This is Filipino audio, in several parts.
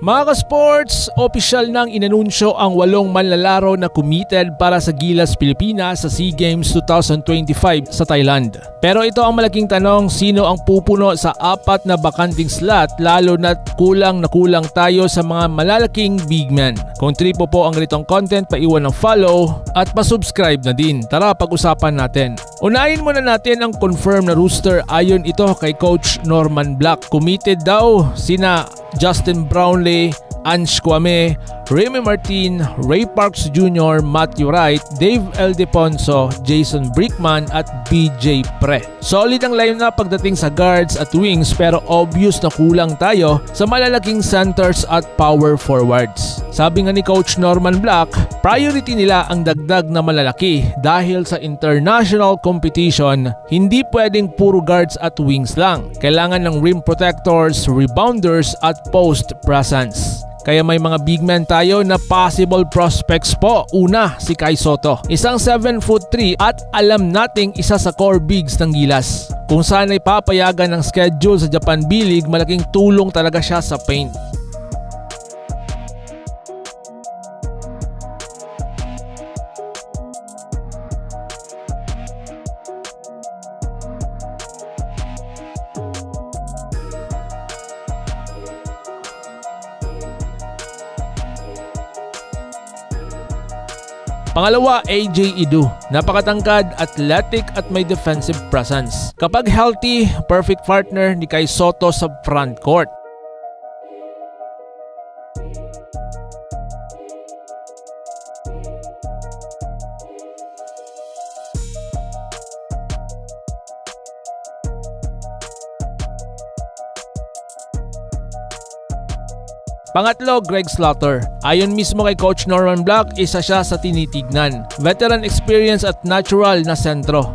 Mga ka-sports, opisyal nang inanunsyo ang 8 manlalaro na committed para sa Gilas Pilipinas sa SEA Games 2025 sa Thailand. Pero ito ang malaking tanong, sino ang pupuno sa 4 na bakanting slot lalo na't kulang na kulang tayo sa mga malalaking big men. Kung tripo po ang ganitong content, paiwan ng follow at pa-subscribe na din. Tara, pag-usapan natin. Unahin muna natin ang confirmed na roster ayon ito kay Coach Norman Black. Committed daw sina Justin Brownlee, Ange Kwame, Remy Martin, Ray Parks Jr., Matthew Wright, Dave Ildefonso, Jason Brickman at BJ Pre. Solid ang lineup pagdating sa guards at wings pero obvious na kulang tayo sa malalaking centers at power forwards. Sabi nga ni Coach Norman Black, priority nila ang dagdag na malalaki dahil sa international competition, hindi pwedeng puro guards at wings lang. Kailangan ng rim protectors, rebounders at post presence. Kaya may mga big men tayo na possible prospects po. Una, si Kai Sotto. Isang 7'3" at alam nating isa sa core bigs ng Gilas. Kung saan ay papayagan ng schedule sa Japan B-League, malaking tulong talaga siya sa paint. Pangalawa, AJ Idu. Napakatangkad, athletic at may defensive presence. Kapag healthy, perfect partner ni Kai Sotto sa front court. Pangatlo, Greg Slaughter. Ayon mismo kay Coach Norman Black, isa siya sa tinitignan. Veteran experience at natural na sentro.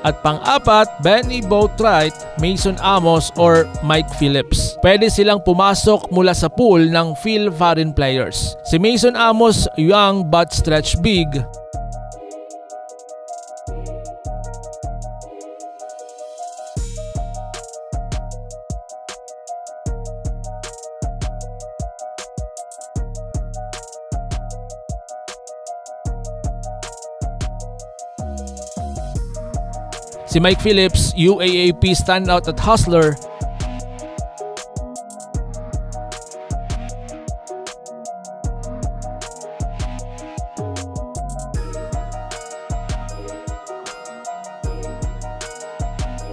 At pang-apat, Benny Boatwright, Mason Amos or Mike Phillips. Pwede silang pumasok mula sa pool ng Phil Foreign players. Si Mason Amos, young but stretch big. Si Mike Phillips, UAAP standout at hustler.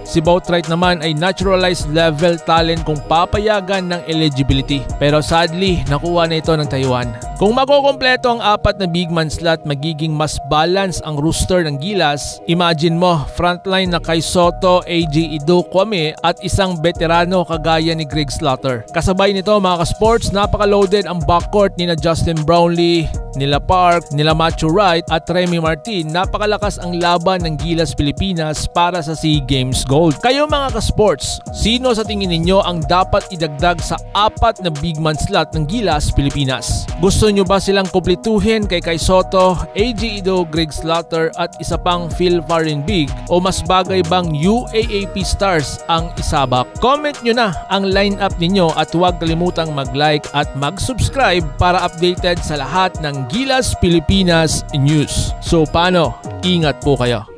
Si Boatwright naman ay naturalized level talent kung papayagan ng eligibility. Pero sadly, nakuha na ito ng Taiwan. Kung makukompleto ang 4 na big man slot, magiging mas balance ang roster ng Gilas. Imagine mo, frontline na Kai Sotto, AJ Idu, Kwame at isang veterano kagaya ni Greg Slaughter. Kasabay nito mga ka-sports, napaka-loaded ang backcourt nina Justin Brownlee, nila Park, nila Matthew Wright at Remy Martin. Napakalakas ang laban ng Gilas Pilipinas para sa SEA Games Gold. Kayo mga ka-sports, sino sa tingin ninyo ang dapat idagdag sa 4 na big man slot ng Gilas Pilipinas? Gusto nyo ba silang kumpletuhin kay Kai Sotto, AJ Idu, Greg Slaughter at isa pang Phil Foreign big? O mas bagay bang UAAP stars ang isabak? Comment nyo na ang lineup ninyo at huwag kalimutang mag-like at mag-subscribe para updated sa lahat ng Gilas Pilipinas News. So paano? Ingat po kayo.